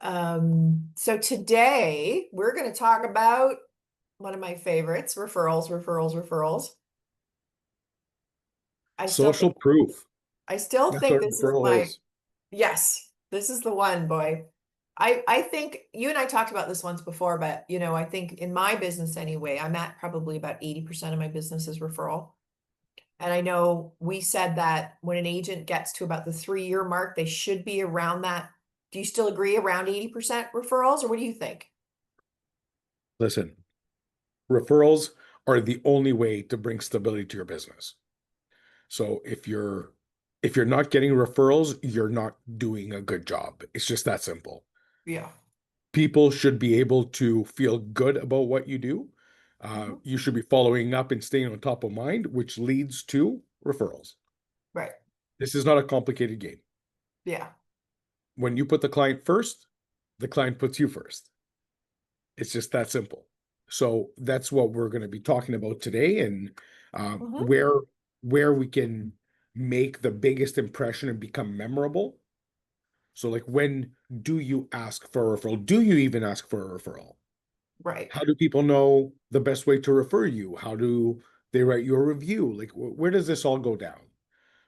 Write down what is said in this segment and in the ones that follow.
So today we're going to talk about one of my favorites, referrals. I still Social think proof. I still That's think what this is referral my is. yes, this is the one, boy. I think you and I talked about this once before, but I think in my business anyway, I'm at probably about 80% of my business is referral. And I know we said that when an agent gets to about the 3-year mark, they should be around that. Do you still agree around 80% referrals, or what do you think? Listen, referrals are the only way to bring stability to your business. So if you're not getting referrals, you're not doing a good job. It's just that simple. Yeah. People should be able to feel good about what you do. Mhm. You should be following up and staying on top of mind, which leads to referrals. Right. This is not a complicated game. Yeah. When you put the client first, the client puts you first. It's just that simple. So that's what we're going to be talking about today, and Mhm. where we can make the biggest impression and become memorable. So, like, when do you ask for a referral? Do you even ask for a referral? Right. How do people know the best way to refer you? How do they write your review? Like, where does this all go down?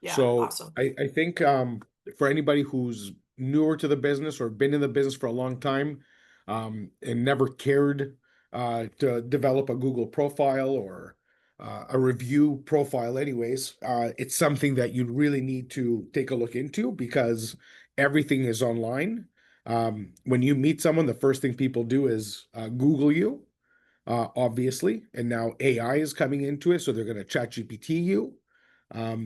Yeah. So Awesome. I think for anybody who's newer to the business or been in the business for a long time and never cared to develop a Google profile or a review profile, anyways, it's something that you really need to take a look into because everything is online. When you meet someone, the first thing people do is Google you, obviously, and now AI is coming into it, so they're going to chat GPT you.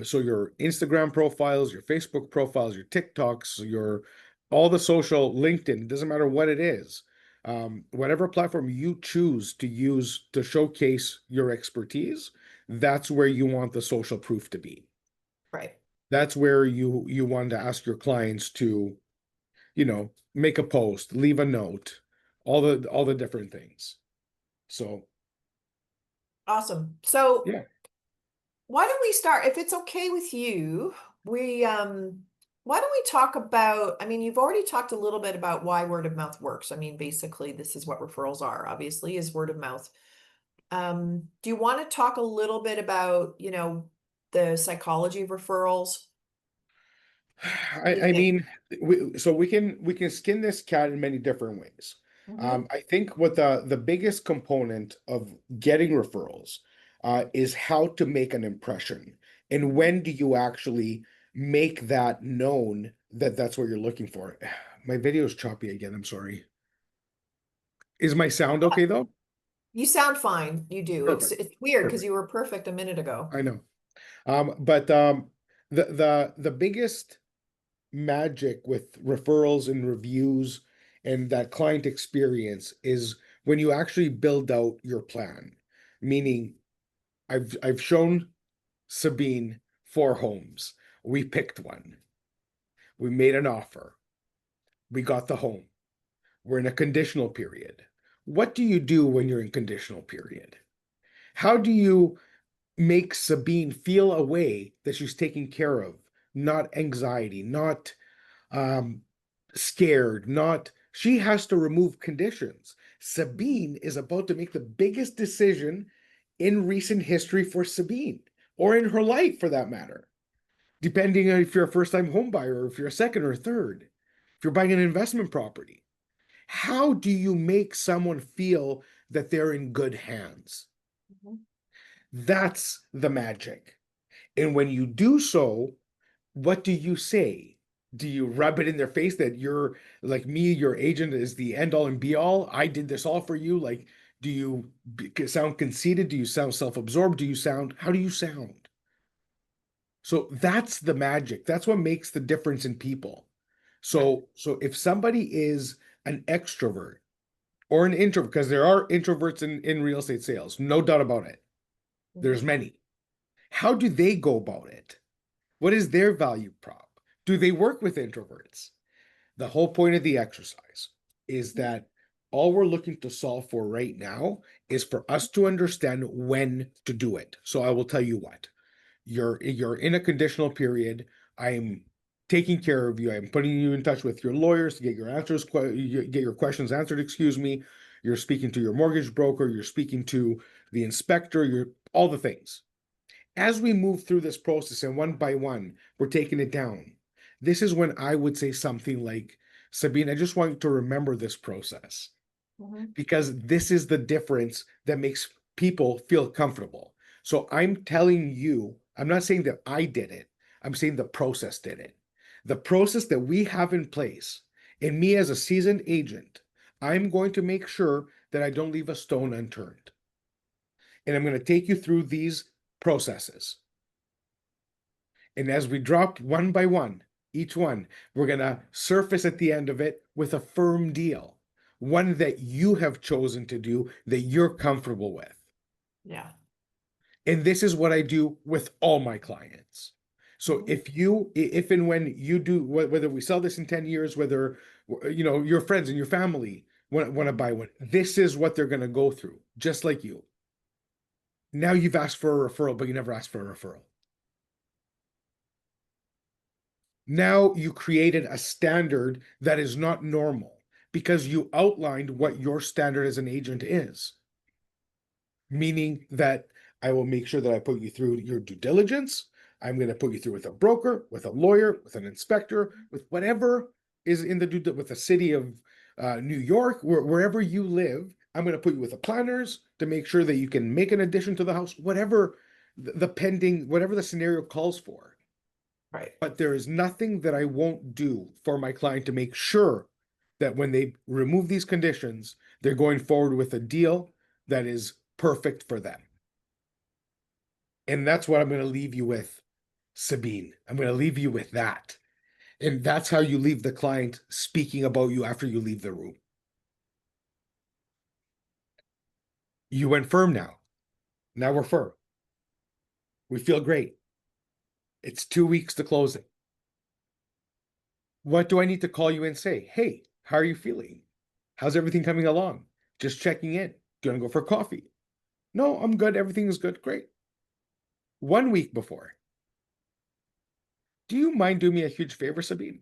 So your Instagram profiles, your Facebook profiles, your TikToks, your all the social, LinkedIn, it doesn't matter what it is. Whatever platform you choose to use to showcase your expertise, that's where you want the social proof to be. Right. That's where you want to ask your clients to, make a post, leave a note, all the different things. So Awesome. So yeah. why don't we start, if it's okay with you, we why don't we talk about, I mean, you've already talked a little bit about why word of mouth works. I mean, basically, this is what referrals are, obviously, is word of mouth. Do you want to talk a little bit about, the psychology of referrals? What do you I think? mean, so we can skin this cat in many different ways. Hmm. I think what the biggest component of getting referrals is how to make an impression, and Hmm. when do you actually make that known that that's what you're looking for. My video is choppy again. I'm sorry. Is my sound okay though? You sound fine. You do. It's Perfect. it's weird because Perfect. you were perfect a minute ago. I know. But the biggest magic with referrals and reviews and that client experience is when you actually build out your plan. Meaning, I've shown Sabine 4 homes. We picked one. We made an offer. We got the home. We're in a conditional period. What do you do when you're in conditional period? How do you make Sabine feel a way that she's taken care of, not anxiety, not um, scared, not she has to remove conditions. Sabine is about to make the biggest decision in recent history for Sabine or in her life for that matter, depending on if you're a first time home buyer or if you're a second or third, if you're buying an investment property. How do you make someone feel that they're in good hands? Mhm. That's the magic. And when you do so, what do you say? Do you rub it in their face that you're like me, your agent is the end all and be all? I did this all for you. Like, do you sound conceited? Do you sound self-absorbed? How do you sound? So that's the magic. That's what makes the difference in people. Right. So if somebody is an extrovert or an introvert, because there are introverts in real estate sales, no doubt about it. There's Mhm. many. How do they go about it? What is their value prop? Do they work with introverts? The whole point of the exercise is Mhm. that all we're looking to solve for right now is for us to understand when to do it. So I will tell you what. You're in a conditional period. I'm taking care of you. I'm putting you in touch with your lawyers to get your answers, get your questions answered, excuse me. You're speaking to your mortgage broker, you're speaking to the inspector, you're all the things. As we move through this process and one by one, we're taking it down. This is when I would say something like, Sabine, I just want you to remember this process Mhm. because this is the difference that makes people feel comfortable. So I'm telling you, I'm not saying that I did it. I'm saying the process did it. The process that we have in place, and me as a seasoned agent, I'm going to make sure that I don't leave a stone unturned. And I'm going to take you through these processes. And as we drop one by one, each one, we're going to surface at the end of it with a firm deal, one that you have chosen to do that you're comfortable with. Yeah. And this is what I do with all my clients. So Mhm. if and when you do, whether we sell this in 10 years, whether, your friends and your family want to Mhm. buy one, this is what they're going to go through, just like you. Now you've asked for a referral, but you never asked for a referral. Now you created a standard that is not normal because you outlined what your standard as an agent is, meaning that I will make sure that I put you through your due diligence. I'm going to put you through with a broker, with a lawyer, with an inspector, with whatever is in the with the city of New York, wherever you live. I'm going to put you with the planners to make sure that you can make an addition to the house, whatever whatever the scenario calls for. Right. But there is nothing that I won't do for my client to make sure that when they remove these conditions, they're going forward with a deal that is perfect for them. And that's what I'm going to leave you with, Sabine. I'm going to leave you with that. And that's how you leave the client speaking about you after you leave the room. You went firm now. Now we're firm. We feel great. It's 2 weeks to closing. What do I need to call you and say? Hey, how are you feeling? How's everything coming along? Just checking in. Do you want to go for coffee? No, I'm good. Everything is good. Great. 1 week before. Do you mind doing me a huge favor, Sabine?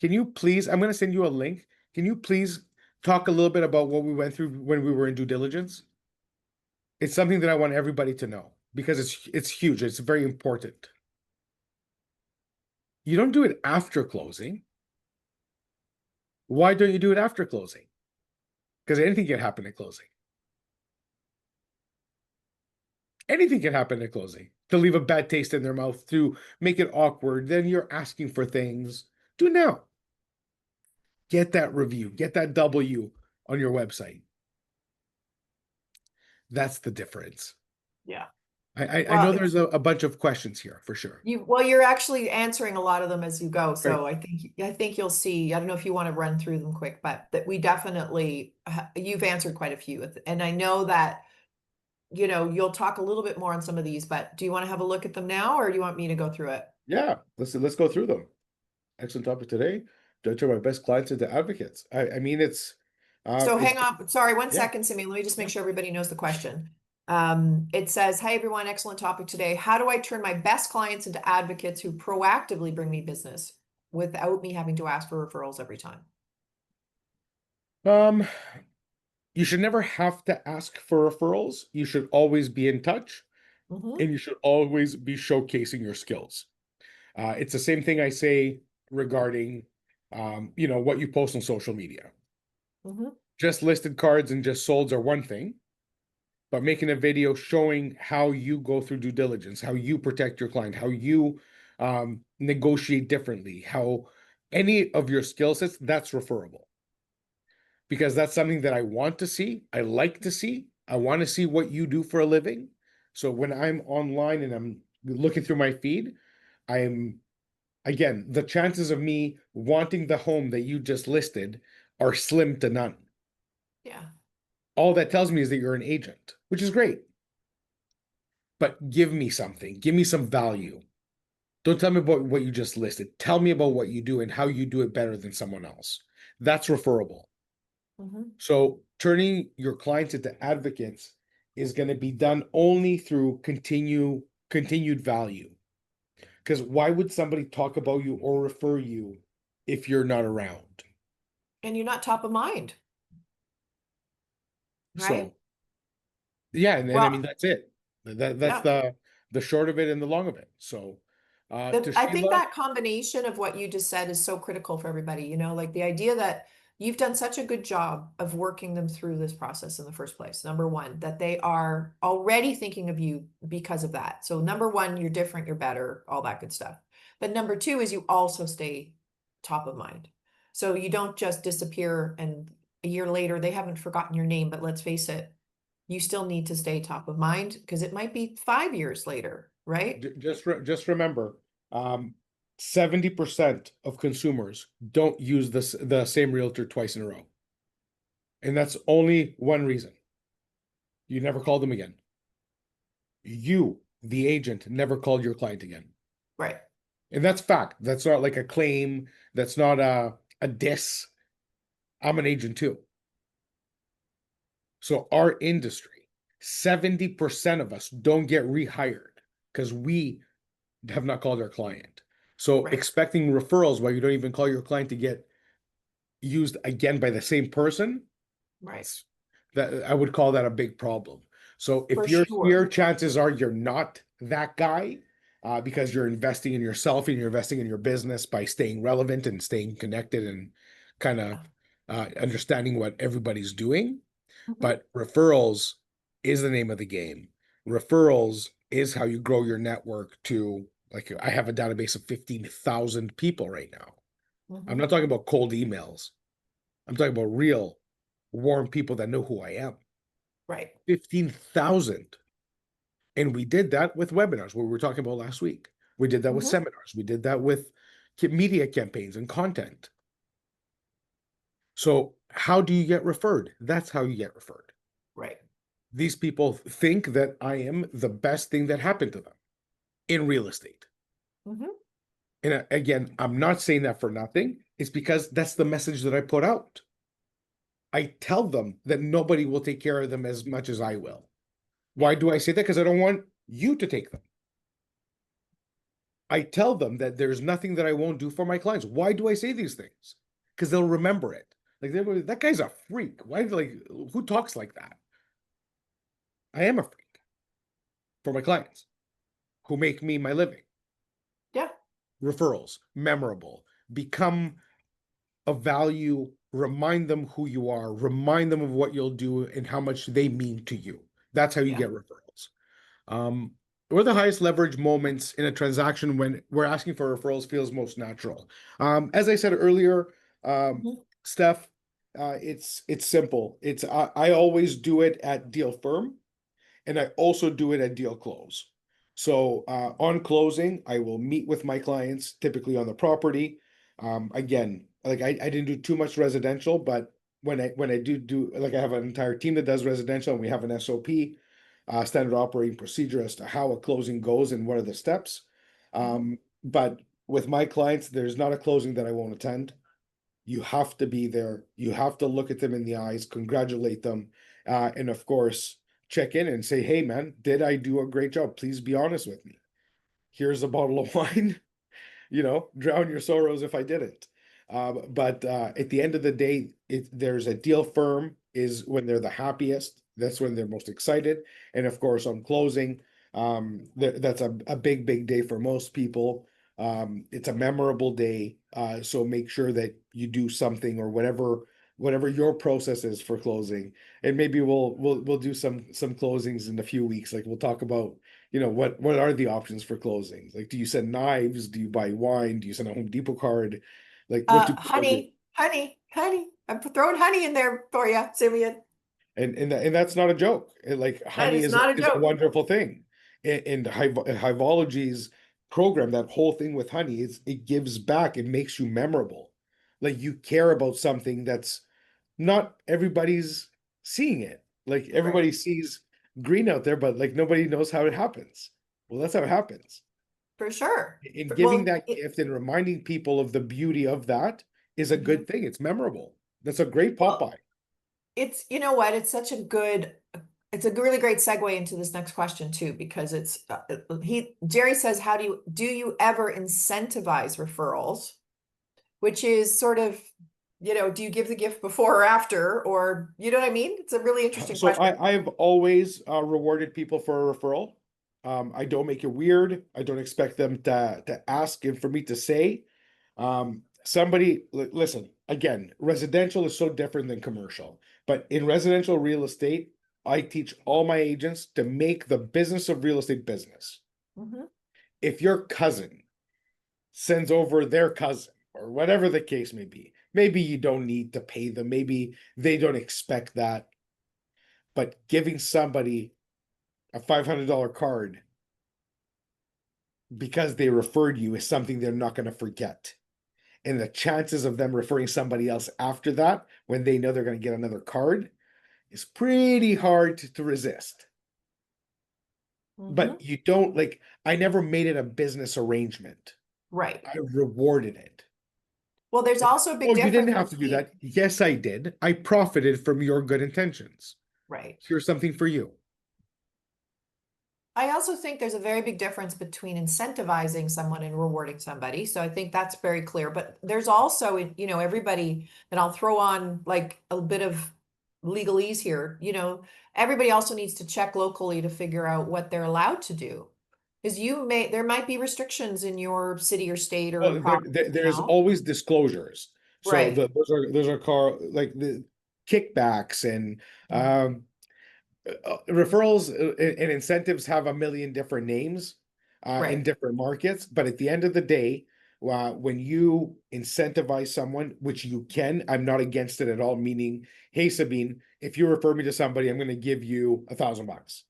Can you please? I'm going to send you a link. Can you please talk a little bit about what we went through when we were in due diligence? It's something that I want everybody to know because it's huge. It's very important. You don't do it after closing. Why don't you do it after closing? Because anything can happen at closing. Anything can happen at closing. To leave a bad taste in their mouth, to make it awkward, then you're asking for things. Do it now. Get that review, get that W on your website. That's the difference. Yeah. I Well, know there's a bunch of questions here for sure. you're actually answering a lot of them as you go. Great. So I think you'll see. I don't know if you want to run through them quick, but that we definitely you've answered quite a few. And I know that you'll talk a little bit more on some of these, but do you want to have a look at them now or do you want me to go through it? Yeah, let's go through them. Excellent topic today. Do I turn my best clients into advocates? I mean So it's hang on. Sorry, one yeah, second, Simi. Let me just yeah. make sure everybody knows the question. It says, "Hi everyone, excellent topic today. How do I turn my best clients into advocates who proactively bring me business without me having to ask for referrals every time?" Um, you should never have to ask for referrals. You should always be in touch Mm-hmm. and you should always be showcasing your skills. It's the same thing I say regarding, what you post on social media. Mm-hmm. Just listed cards and just solds are one thing, but making a video showing how you go through due diligence, how you protect your client, how you negotiate differently, how any of your skill sets, that's referable because that's something that I want to see. I like to see. I want to see what you do for a living. So when I'm online and I'm looking through my feed, I'm again, the chances of me wanting the home that you just listed are slim to none. Yeah. All that tells me is that you're an agent, which is great. But give me something, give me some value. Don't tell me about what you just listed. Tell me about what you do and how you do it better than someone else. That's referable. Mm-hmm. So turning your clients into advocates is going to be done only through continued value. Because why would somebody talk about you or refer you if you're not around? And you're not top of mind, right? So yeah, and I Well, mean that's it. That's yeah. the short of it and the long of it. So to I think Sheila, that combination of what you just said is so critical for everybody, like the idea that you've done such a good job of working them through this process in the first place. Number one, that they are already thinking of you because of that. So number one, you're different, you're better, all that good stuff. But number two is you also stay top of mind. So you don't just disappear and a year later they haven't forgotten your name, but let's face it, you still need to stay top of mind because it might be 5 years later, right? just remember, 70% of consumers don't use the same realtor twice in a row. And that's only one reason. You never called them again. You, the agent, never called your client again. Right. And that's fact. That's not like a claim. That's not a diss. I'm an agent too. So our industry, 70% of us don't get rehired because we have not called our client. So Right. expecting referrals while you don't even call your client to get used again by the same person, Right. that I would call that a big problem. So For if you're sure. here, chances are you're not that guy, because you're investing in yourself and you're investing in your business by staying relevant and staying connected and kind of Yeah. understanding what everybody's doing. Mhm. But referrals is the name of the game. Referrals is how you grow your network to, like, I have a database of 15,000 people right now. I'm Mhm. not talking about cold emails. I'm talking about real warm people that know who I am. Right. 15,000. And we did that with webinars, what we were talking about last week. We did that with Mhm. seminars. We did that with media campaigns and content. So, how do you get referred? That's how you get referred. Right. These people think that I am the best thing that happened to them in real estate. Mhm. And again, I'm not saying that for nothing. It's because that's the message that I put out. I tell them that nobody will take care of them as much as I will. Yeah. Why do I say that? Because I don't want you to take them. I tell them that there's nothing that I won't do for my clients. Why do I say these things? Because they'll remember it. Like, that guy's a freak. Why, like, who talks like that? I am a freak for my clients who make me my living. Yeah. Referrals, memorable, become a value, remind them who you are, remind them of what you'll do and how much they mean to you. That's how you Yeah. get referrals. Um, what are the highest leverage moments in a transaction when we're asking for referrals feels most natural? As I said earlier, um, Mhm. Steph, it's simple. I always do it at deal firm, and I also do it at deal close. So on closing, I will meet with my clients, typically on the property. Again, like I didn't do too much residential, but when I do, like, I have an entire team that does residential, and we have an SOP, standard operating procedure, as to how a closing goes and what are the steps. Mhm. But with my clients, there's not a closing that I won't attend. You have to be there. You have to look at them in the eyes, congratulate them, and of course, check in and say, "Hey, man, did I do a great job? Please be honest with me. Here's a bottle of wine. Drown your sorrows if I didn't." But at the end of the day, there's a deal firm is when they're the happiest. That's when they're most excited. And of course, on closing, that's a big, big day for most people. It's a memorable day. So make sure that you do something, or whatever your process is for closing. And maybe we'll do some closings in a few weeks. Like, we'll talk about, what are the options for closings? Like, do you send knives? Do you buy wine? Do you send a Home Depot card? Like, what do people do? Honey. I'm throwing honey in there for you, Simeon. And that's not a joke. Like, That honey is is a, not a is a joke. wonderful thing. And Hiveologie's program, that whole thing with honey, it gives back. It makes you memorable. Like, you care about something that's not everybody's seeing it. Like, Right. everybody sees green out there, but like nobody knows how it happens. Well, that's how it happens. For sure. In giving Well, that gift and reminding people of the beauty of that is a mhm. good thing. It's memorable. That's a great Well, Popeye. you know what? It's such a good it's a really great segue into this next question too, because Jerry says, how do you ever incentivize referrals? Which is sort of, do you give the gift before or after, or you know what I mean? It's a really interesting So question. I've always rewarded people for a referral. I don't make it weird. I don't expect them to ask and for me to say. Listen, again, residential is so different than commercial, but in residential real estate, I teach all my agents to make the business of real estate business. Mhm. If your cousin sends over their cousin or whatever the case may be, maybe you don't need to pay them. Maybe they don't expect that. But giving somebody a $500 card because they referred you is something they're not going to forget. And the chances of them referring somebody else after that, when they know they're going to get another card, is pretty hard to resist. Mhm. But you don't like, I never made it a business arrangement. Right. I rewarded it. Well, there's also a big Oh, you difference didn't have to do between, that. Yes, I did. I profited from your good intentions. right. Here's something for you. I also think there's a very big difference between incentivizing someone and rewarding somebody. So I think that's very clear. But there's also, everybody, and I'll throw on like a bit of legalese here, everybody also needs to check locally to figure out what they're allowed to do. Because there might be restrictions in your city or state or Well, province, there's always disclosures. So Right. those are called like the kickbacks and Mhm. referrals and incentives have a million different names in Right. different markets. But at the end of the day, when you incentivize someone, which you can, I'm not against it at all. Meaning, hey Sabine, if you refer me to somebody, I'm going to give you $1,000.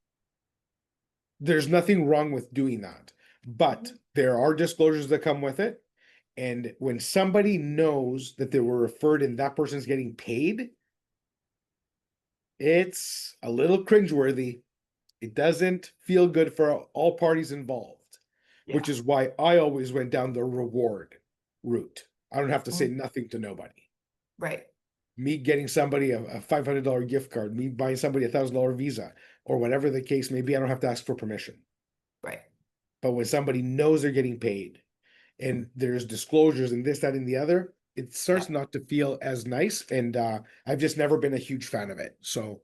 There's nothing wrong with doing that, but Mhm. there are disclosures that come with it. And when somebody knows that they were referred and that person's getting paid, it's a little cringeworthy. It doesn't feel good for all parties involved, Yeah. which is why I always went down the reward route. I don't have to say Mhm. nothing to nobody. Right. Me getting somebody a $500 gift card, me buying somebody $1,000 visa, or whatever the case may be, I don't have to ask for permission. Right. But when somebody knows they're getting paid and there's disclosures and this, that, and the other, it Yeah. starts not to feel as nice. And I've just never been a huge fan of it. So,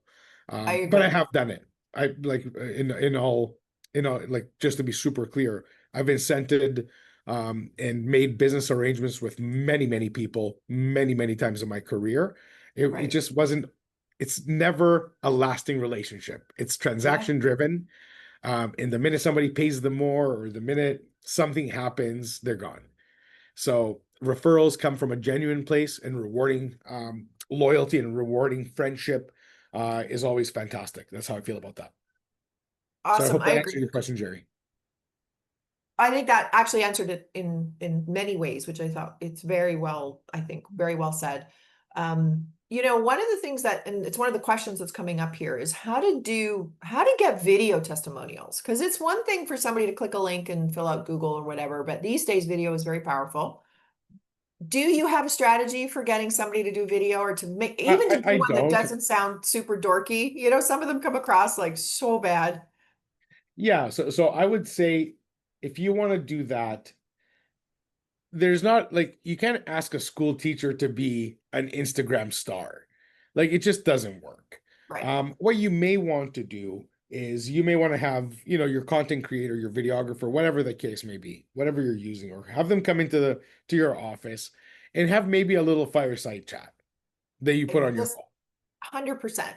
I but I agree. have done it. I like in all, like just to be super clear, I've incented and made business arrangements with many people, many times in my career. It Right. just wasn't. It's never a lasting relationship. It's Yeah. transaction driven, and the minute somebody pays them more or the minute something happens, they're gone. So referrals come from a genuine place, and rewarding loyalty and rewarding friendship is always fantastic. That's how I feel about that. So I Awesome. hope I that agree. answered your question, Jerry. I think that actually answered it in many ways, which I thought it's very well, I think, very well said. One of the things that, and it's one of the questions that's coming up here is how to get video testimonials. Because it's one thing for somebody to click a link and fill out Google or whatever, but these days video is very powerful. Do you have a strategy for getting somebody to do video or to make, I, even to I, do I one that don't. doesn't sound super dorky? Some of them come across like so bad. Yeah, so I would say if you want to do that, there's not like you can't ask a school teacher to be an Instagram star. Like it just doesn't work. Right. What you may want to do is you may want to have, your content creator, your videographer, whatever the case may be, whatever you're using, or have them come into the to your office and have maybe a little fireside chat that you put Like on your just phone.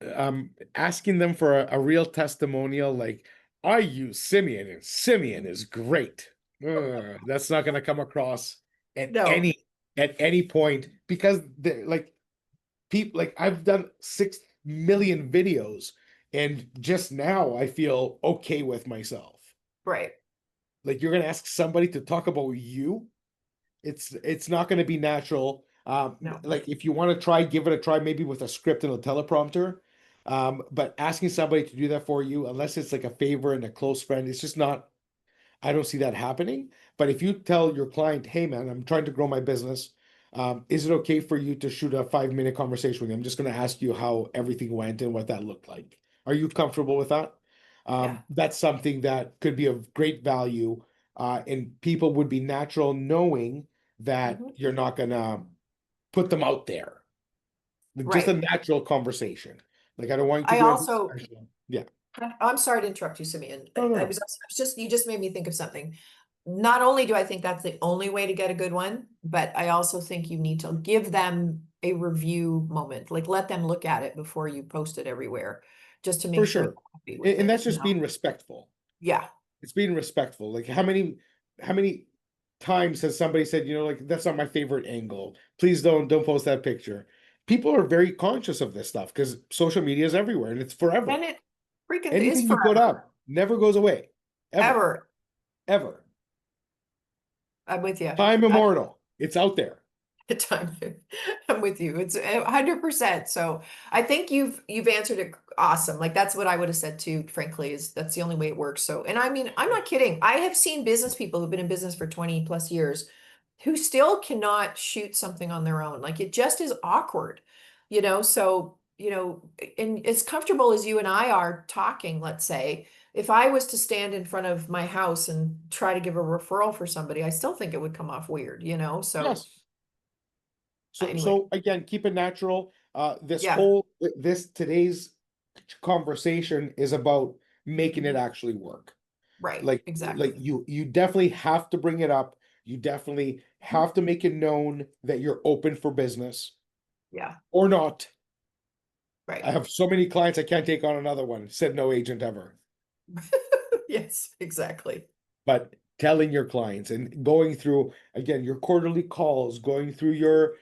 100%. Asking them for a real testimonial, like I use Simeon and Simeon is great. That's not going to come across at No. any point because they're like people like I've done 6 million videos and just now I feel okay with myself. Right. Like you're going to ask somebody to talk about you, it's not going to be natural. No. Like if you want to try, give it a try, maybe with a script and a teleprompter. But asking somebody to do that for you, unless it's like a favor and a close friend, it's just not. I don't see that happening. But if you tell your client, "Hey, man, I'm trying to grow my business. Is it okay for you to shoot a 5 minute conversation with me? I'm just going to ask you how everything went and what that looked like." Are you comfortable with that? Yeah. That's something that could be of great value, and people would be natural knowing that Mhm. you're not gonna put them out there. Just a Right. natural conversation. Like I don't want you to I do anything also, special. Yeah. I'm sorry to interrupt you, Simeon. No, no, I no. was just, you just made me think of something. Not only do I think that's the only way to get a good one, but I also think you need to give them a review moment. Like let them look at it before you post it everywhere, just to make For sure they're sure. happy with And it, that's just being respectful. Yeah. It's being respectful. Like how many times has somebody said, like that's not my favorite angle. Please don't post that picture. People are very conscious of this stuff because social media is everywhere and it's And forever. it freaking is Anything you put forever, up never goes away. Ever. ever. Ever. I'm with you. Time immortal. It's out there. Time. I'm with you. It's 100%. So I think you've answered it awesome. Like that's what I would have said too, frankly, is that's the only way it works. So, and I mean, I'm not kidding. I have seen business people who've been in business for 20 plus years who still cannot shoot something on their own. Like it just is awkward, So, and as comfortable as you and I are talking, let's say, if I was to stand in front of my house and try to give a referral for somebody, I still think it would come off weird. So Yes. So anyway. so again, keep it natural. Yeah, This today's conversation is about making it mhm, actually work. right, Like exactly. you definitely have to bring it up. You definitely Mhm. have to make it known that you're open for business Yeah, or not. I right. have so many clients I can't take on another one, said no agent ever. Yes, exactly. But telling your clients and going through again your quarterly calls, going through your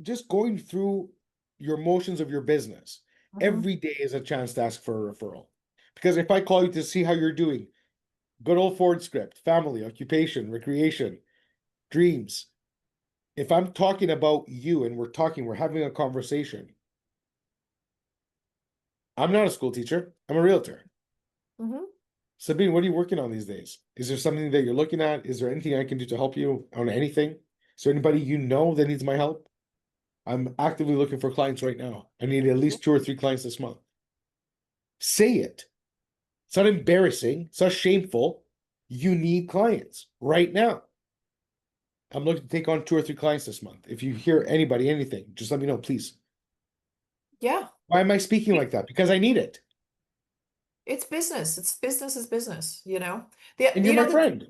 just going through your motions of your business. Mhm. Every day is a chance to ask for a referral. Because if I call you to see how you're doing, good old Ford script, family, occupation, recreation, dreams. If I'm talking about you and we're having a conversation, I'm not a school teacher, I'm a realtor. Mhm. Sabine, what are you working on these days? Is there something that you're looking at? Is there anything I can do to help you on anything? Is there anybody you know that needs my help? I'm actively looking for clients right now. I need at Yeah. least 2 or 3 clients this month. Say it. It's not embarrassing. It's not shameful. You need clients right now. I'm looking to take on 2 or 3 clients this month. If you hear anybody, anything, just let me know, please. Yeah. Why am I speaking like that? Because I need it. It's business. It's business is business. The And you're you my know friend.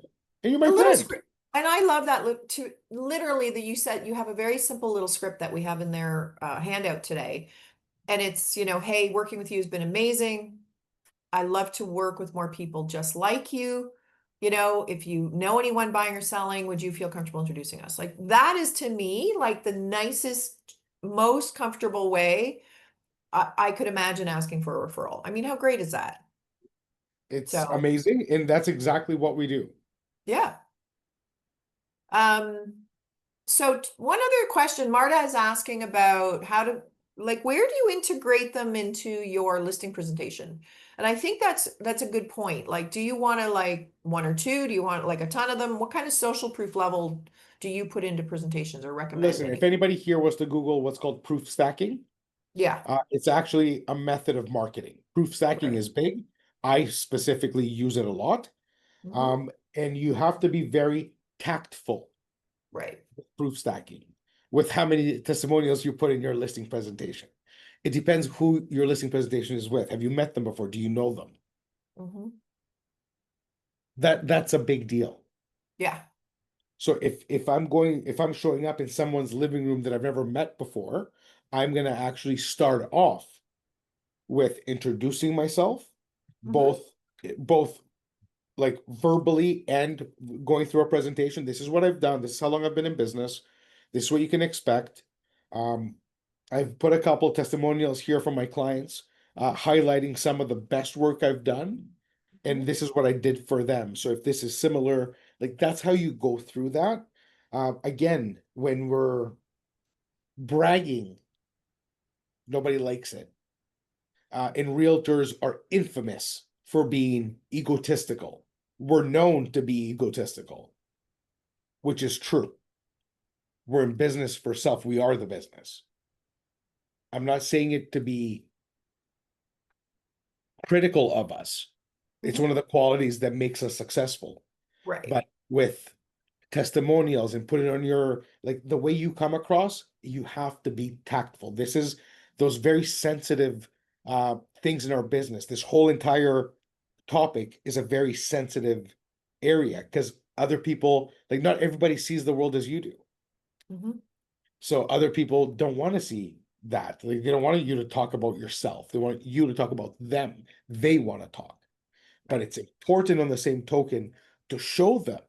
And you're the my little friend. script, and I love that to literally that you said you have a very simple little script that we have in their handout today. And it's, hey, working with you has been amazing. I love to work with more people just like you. If you know anyone buying or selling, would you feel comfortable introducing us? Like that is to me like the nicest, most comfortable way I could imagine asking for a referral. I mean, how great is that? It's So, amazing. And that's exactly what we do. yeah. Um, So one other question, Marta is asking about how to like where do you integrate them into your listing presentation? And I think that's a good point. Like, do you want to like one or two? Do you want like a ton of them? What kind of social proof level do you put into presentations or recommend Listen, if any? anybody here was to Google what's called proof stacking, Yeah. it's actually a method of marketing. Proof stacking Right. is big. I specifically use it a lot. Hmm. And you have to be very tactful Right. with proof stacking with how many testimonials you put in your listing presentation. It depends who your listing presentation is with. Have you met them before? Do you know them? Hmm. That's a big deal. Yeah. So if I'm showing up in someone's living room that I've never met before, I'm gonna actually start off with introducing myself, Hmm. both like verbally and going through a presentation. This is what I've done. This is how long I've been in business. This is what you can expect. Um, I've put a couple testimonials here from my clients, highlighting some of the best work I've done, and Hmm. this is what I did for them. So if this is similar, like that's how you go through that. Again, when we're bragging, nobody likes it. And realtors are infamous for being egotistical. We're known to be egotistical, which is true. We're in business for self. We are the business. I'm not saying it to be critical of us. It's Mhm. one of the qualities that makes us successful. Right. But with testimonials and put it on your, like, the way you come across, you have to be tactful. This is those very sensitive things in our business. This whole entire topic is a very sensitive area because other people, like, not everybody sees the world as you do. Mhm. So other people don't want to see that. Like, they don't want you to talk about yourself. They want you to talk about them. They want to talk. But Right. it's important on the same token to show them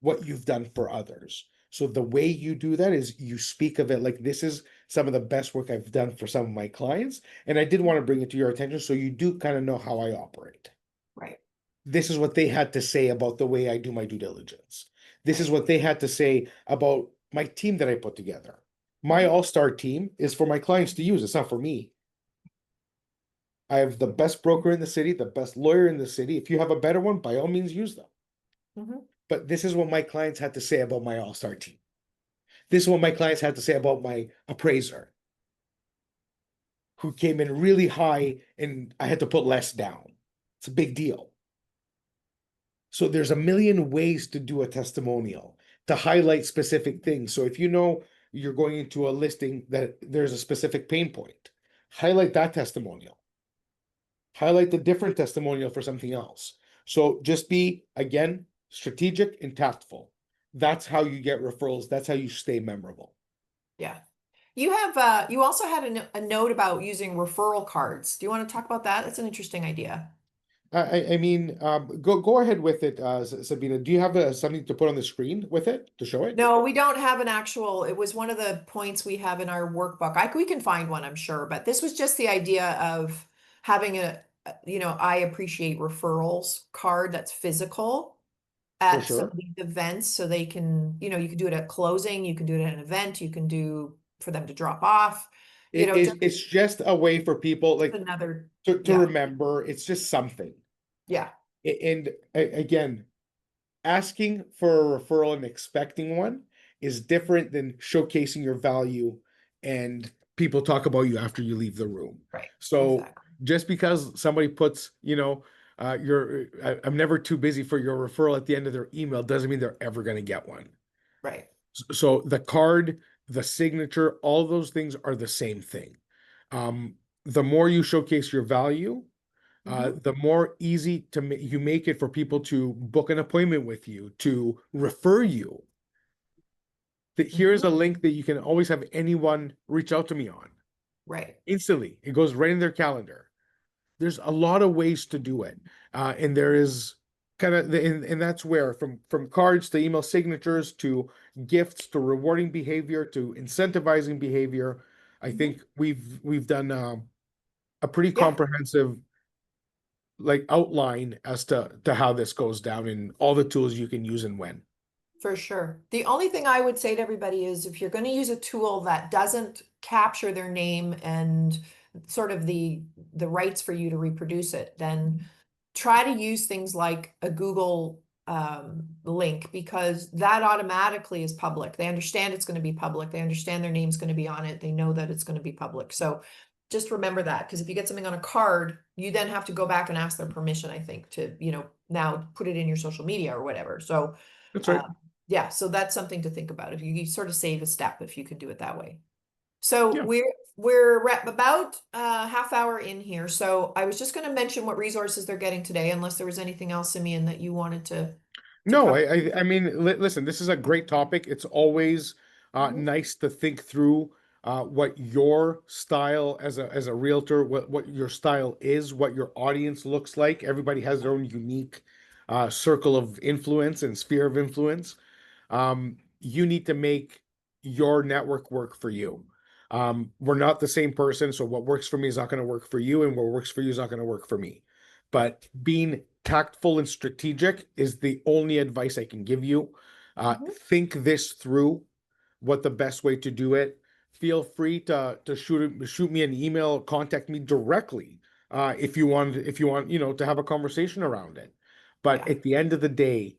what you've done for others. So the way you do that is you speak of it like, this is some of the best work I've done for some of my clients. And I did want to bring it to your attention so you do kind of know how I operate. Right. This is what they had to say about the way I do my due diligence. This is Right. what they had to say about my team that I put together. My Mhm. all-star team is for my clients to use. It's not for me. I have the best broker in the city, the best lawyer in the city. If you have a better one, by all means, use them. Mhm. But this is what my clients had to say about my all-star team. This is what my clients had to say about my appraiser, who came in really high and I had to put less down. It's a big deal. So there's a million ways to do a testimonial to highlight specific things. So if you know you're going into a listing that there's a specific pain point, highlight that testimonial. Highlight the different testimonial for something else. So just be, again, strategic and tactful. That's how you get referrals. That's how you stay memorable. Yeah. You have you also had a note about using referral cards. Do you want to talk about that? That's an interesting idea. I mean, go ahead with it, Sabina. Do you have something to put on the screen with it to show it? No, we don't have an actual, it was one of the points we have in our workbook. We can find one, I'm sure, but this was just the idea of having I appreciate referrals card that's physical For at some sure. of these events so they can, you can do it at closing, you can do it at an event, you can do for them to drop off, just It's just a way for people, like, another, to yeah, remember. It's just something. yeah, And again, asking for a referral and expecting one is different than showcasing your value and people talk about you after you leave the room. right, So exactly, just because somebody puts, I'm never too busy for your referral at the end of their email doesn't mean they're ever going to get one. right. So the card, the signature, all those things are the same thing. The more you showcase your value, Hmm. the more easy to you make it for people to book an appointment with you, to refer you. That here's Hmm. a link that you can always have anyone reach out to me on Right. instantly. It goes right in their calendar. There's a lot of ways to do it, and there is kind of, and that's where from cards to email signatures to gifts to rewarding behavior to incentivizing behavior. I Hmm. think we've done a pretty Yeah. comprehensive, like, outline as to how this goes down and all the tools you can use and when. For sure. The only thing I would say to everybody is if you're going to use a tool that doesn't capture their name and sort of the rights for you to reproduce it, then try to use things like a Google link because that automatically is public. They understand it's going to be public. They understand their name's going to be on it. They know that it's going to be public. So just remember that because if you get something on a card, you then have to go back and ask their permission, I think, to, now put it in your social media or whatever. So That's right. um, yeah, so that's something to think about. If you sort of save a step if you could do it that way. So Yeah. we're about half hour in here. So I was just going to mention what resources they're getting today, unless there was anything else, Simeon, that you wanted to No, cover. I mean, listen, this is a great topic. It's always Mhm. nice to think through what your style as a realtor, what your style is, what your audience looks like. Everybody has their own unique circle of influence and sphere of influence. You need to make your network work for you. We're not the same person, so what works for me is not going to work for you, and what works for you is not going to work for me. Right. But being tactful and strategic is the only advice I can give you. Mhm. Think this through, what the best way to do it. Feel free to shoot me an email, contact me directly if you want to have a conversation around it. But Yeah. at the end of the day,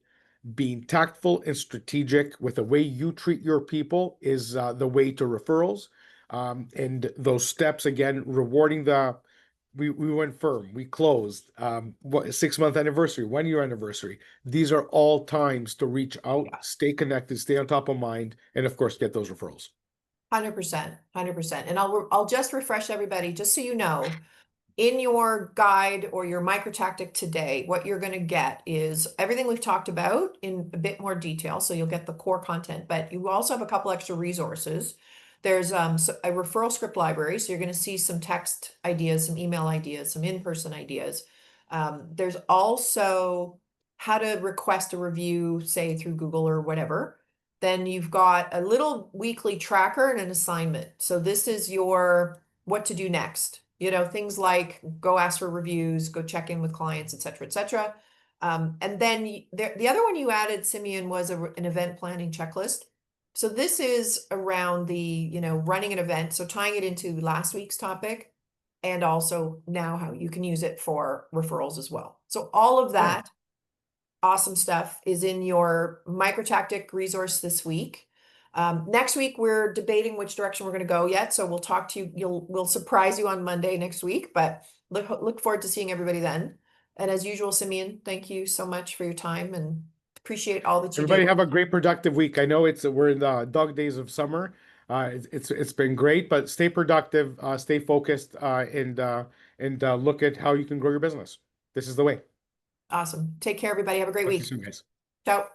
being tactful and strategic with the way you treat your people is the way to referrals. And those steps, again, rewarding we went firm, we closed, what 6 month anniversary, 1 year anniversary. These are all times to reach out, Yeah. stay connected, stay on top of mind, and of course get those referrals. 100%, 100%. And I'll just refresh everybody, just so you know, in your guide or your micro tactic today, what you're going to get is everything we've talked about in a bit more detail. So you'll get the core content, but you also have a couple extra resources. There's a referral script library. So you're going to see some text ideas, some email ideas, some in-person ideas. There's also how to request a review, say through Google or whatever. Then you've got a little weekly tracker and an assignment. So this is your what to do next. You know, things like go ask for reviews, go check in with clients, et cetera, et cetera. And then the other one you added, Simeon, was an event planning checklist. So this is around the, you know, running an event. So tying it into last week's topic and also now how you can use it for referrals as well. So all of Yeah. that awesome stuff is in your micro tactic resource this week. Next week, we're debating which direction we're going to go yet. So we'll talk to you. We'll surprise you on Monday next week, but look forward to seeing everybody then. And as usual, Simeon, thank you so much for your time and appreciate all that you do. Everybody have a great productive week. I know we're in the dog days of summer. It's been great, but stay productive, stay focused, and look at how you can grow your business. This is the way. Awesome. Take care, everybody. Have a great Talk to you week. soon, guys. Ciao.